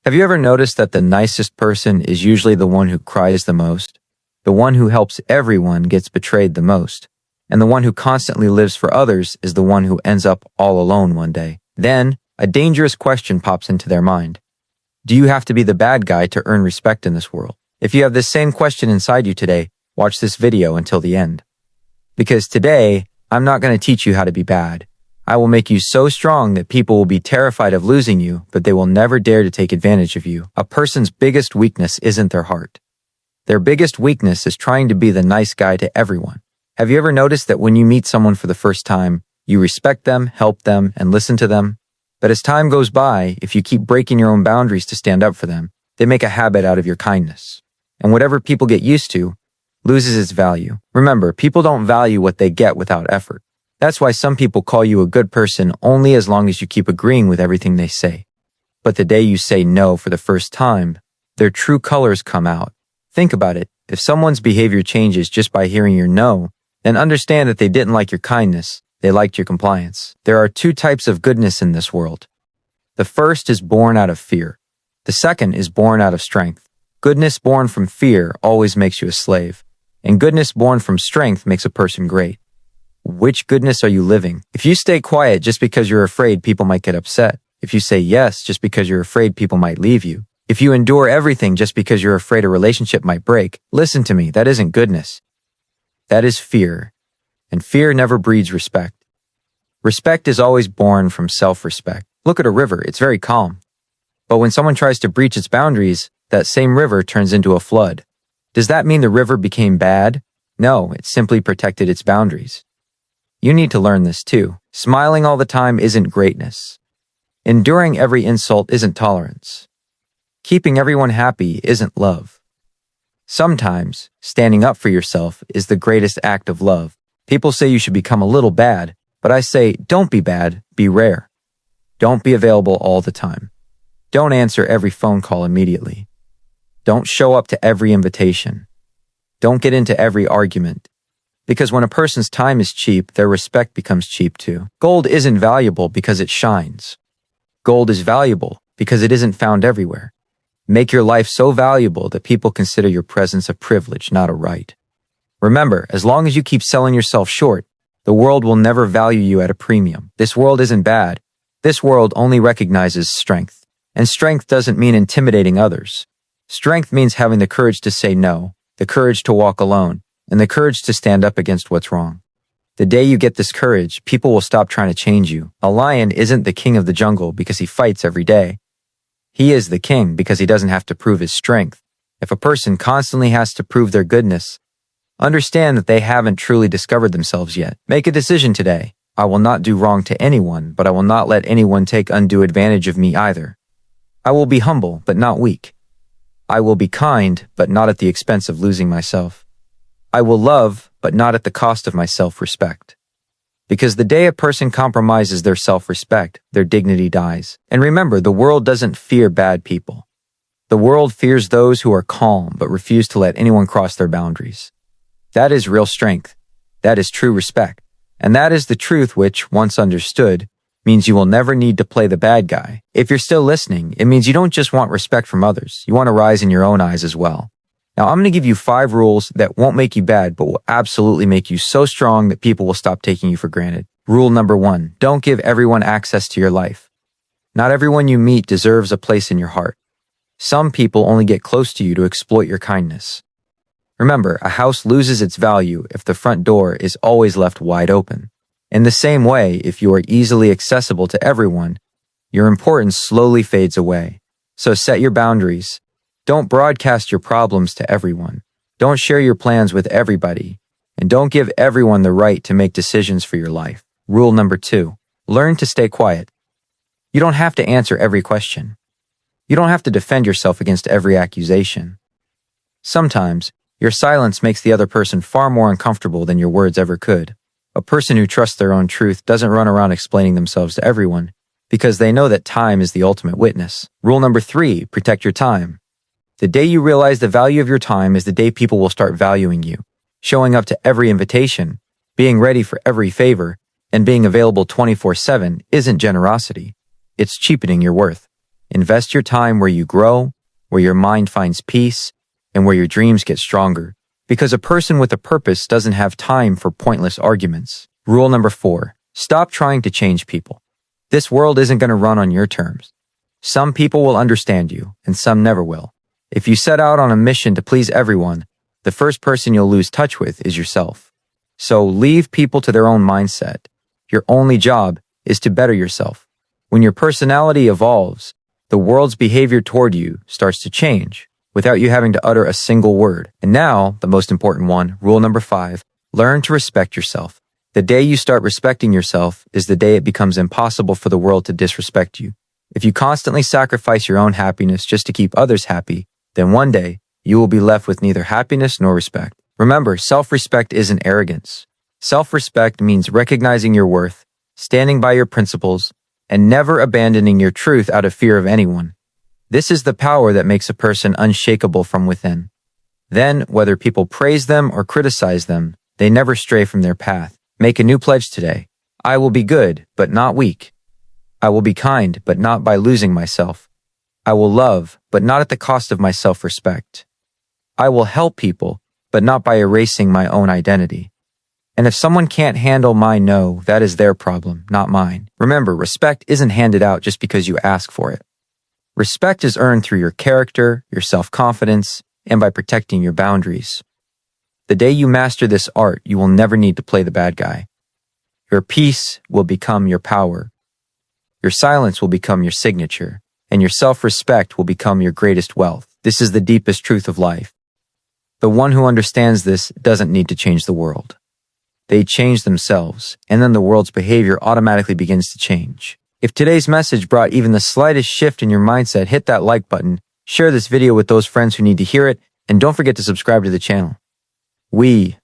Have you ever noticed that the nicest person is usually the one who cries the most? The one who helps everyone gets betrayed the most. And the one who constantly lives for others is the one who ends up all alone one day. Then, a dangerous question pops into their mind. Do you have to be the bad guy to earn respect in this world? If you have this same question inside you today, watch this video until the end. Because today, I'm not going to teach you how to be bad. I will make you so strong that people will be terrified of losing you, but they will never dare to take advantage of you. A person's biggest weakness isn't their heart. Their biggest weakness is trying to be the nice guy to everyone. Have you ever noticed that when you meet someone for the first time, you respect them, help them, and listen to them? But as time goes by, if you keep breaking your own boundaries to stand up for them, they make a habit out of your kindness. And whatever people get used to loses its value. Remember, people don't value what they get without effort. That's why some people call you a good person only as long as you keep agreeing with everything they say. But the day you say no for the first time, their true colors come out. Think about it. If someone's behavior changes just by hearing your no, then understand that they didn't like your kindness. They liked your compliance. There are two types of goodness in this world. The first is born out of fear. The second is born out of strength. Goodness born from fear always makes you a slave. And goodness born from strength makes a person great. Which goodness are you living? If you stay quiet just because you're afraid people might get upset, if you say yes just because you're afraid people might leave you, if you endure everything just because you're afraid a relationship might break, listen to me, that isn't goodness. That is fear. And fear never breeds respect. Respect is always born from self-respect. Look at a river, it's very calm. But when someone tries to breach its boundaries, that same river turns into a flood. Does that mean the river became bad? No, it simply protected its boundaries. You need to learn this too. Smiling all the time isn't greatness. Enduring every insult isn't tolerance. Keeping everyone happy isn't love. Sometimes, standing up for yourself is the greatest act of love. People say you should become a little bad, but I say don't be bad, be rare. Don't be available all the time. Don't answer every phone call immediately. Don't show up to every invitation. Don't get into every argument. Because when a person's time is cheap, their respect becomes cheap too. Gold isn't valuable because it shines. Gold is valuable because it isn't found everywhere. Make your life so valuable that people consider your presence a privilege, not a right. Remember, as long as you keep selling yourself short, the world will never value you at a premium. This world isn't bad. This world only recognizes strength. And strength doesn't mean intimidating others. Strength means having the courage to say no, the courage to walk alone, and the courage to stand up against what's wrong. The day you get this courage, people will stop trying to change you. A lion isn't the king of the jungle because he fights every day. He is the king because he doesn't have to prove his strength. If a person constantly has to prove their goodness, understand that they haven't truly discovered themselves yet. Make a decision today. I will not do wrong to anyone, but I will not let anyone take undue advantage of me either. I will be humble, but not weak. I will be kind, but not at the expense of losing myself. I will love, but not at the cost of my self-respect. Because the day a person compromises their self-respect, their dignity dies. And remember, the world doesn't fear bad people. The world fears those who are calm but refuse to let anyone cross their boundaries. That is real strength. That is true respect. And that is the truth which, once understood, means you will never need to play the bad guy. If you're still listening, it means you don't just want respect from others. You want to rise in your own eyes as well. Now, I'm going to give you 5 rules that won't make you bad, but will absolutely make you so strong that people will stop taking you for granted. Rule number 1, don't give everyone access to your life. Not everyone you meet deserves a place in your heart. Some people only get close to you to exploit your kindness. Remember, a house loses its value if the front door is always left wide open. In the same way, if you are easily accessible to everyone, your importance slowly fades away. So set your boundaries. Don't broadcast your problems to everyone. Don't share your plans with everybody. And don't give everyone the right to make decisions for your life. Rule number 2, learn to stay quiet. You don't have to answer every question. You don't have to defend yourself against every accusation. Sometimes, your silence makes the other person far more uncomfortable than your words ever could. A person who trusts their own truth doesn't run around explaining themselves to everyone because they know that time is the ultimate witness. Rule number 3, protect your time. The day you realize the value of your time is the day people will start valuing you. Showing up to every invitation, being ready for every favor, and being available 24/7 isn't generosity. It's cheapening your worth. Invest your time where you grow, where your mind finds peace, and where your dreams get stronger. Because a person with a purpose doesn't have time for pointless arguments. Rule number 4. Stop trying to change people. This world isn't going to run on your terms. Some people will understand you, and some never will. If you set out on a mission to please everyone, the first person you'll lose touch with is yourself. So leave people to their own mindset. Your only job is to better yourself. When your personality evolves, the world's behavior toward you starts to change without you having to utter a single word. And now, the most important one, rule number 5, learn to respect yourself. The day you start respecting yourself is the day it becomes impossible for the world to disrespect you. If you constantly sacrifice your own happiness just to keep others happy, then one day you will be left with neither happiness nor respect. Remember, self-respect isn't arrogance. Self-respect means recognizing your worth, standing by your principles, and never abandoning your truth out of fear of anyone. This is the power that makes a person unshakable from within. Then, whether people praise them or criticize them, they never stray from their path. Make a new pledge today. I will be good, but not weak. I will be kind, but not by losing myself. I will love, but not at the cost of my self-respect. I will help people, but not by erasing my own identity. And if someone can't handle my no, that is their problem, not mine. Remember, respect isn't handed out just because you ask for it. Respect is earned through your character, your self-confidence, and by protecting your boundaries. The day you master this art, you will never need to play the bad guy. Your peace will become your power. Your silence will become your signature, and your self-respect will become your greatest wealth. This is the deepest truth of life. The one who understands this doesn't need to change the world. They change themselves, and then the world's behavior automatically begins to change. If today's message brought even the slightest shift in your mindset, hit that like button, share this video with those friends who need to hear it, and don't forget to subscribe to the channel. We